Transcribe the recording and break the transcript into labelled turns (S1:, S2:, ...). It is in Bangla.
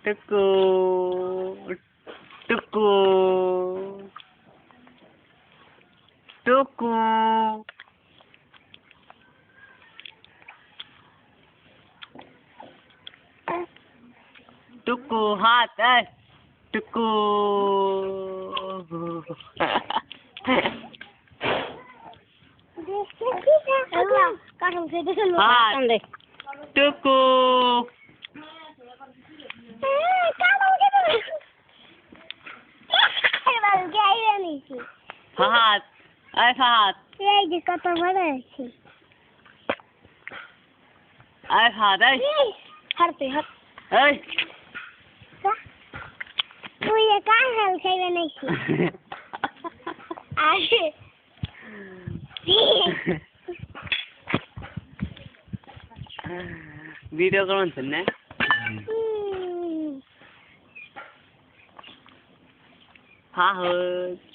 S1: টুকু টুকু টুকু টুকু হাত টুকু টুকু হাত হাত
S2: কত বড় আছে
S1: হাত
S2: হারতে হাত
S1: এই
S2: তুই একা হেল খাইবে নাকি আরে
S1: ভিডিও করছেন না হ্যাঁ হ্যাঁ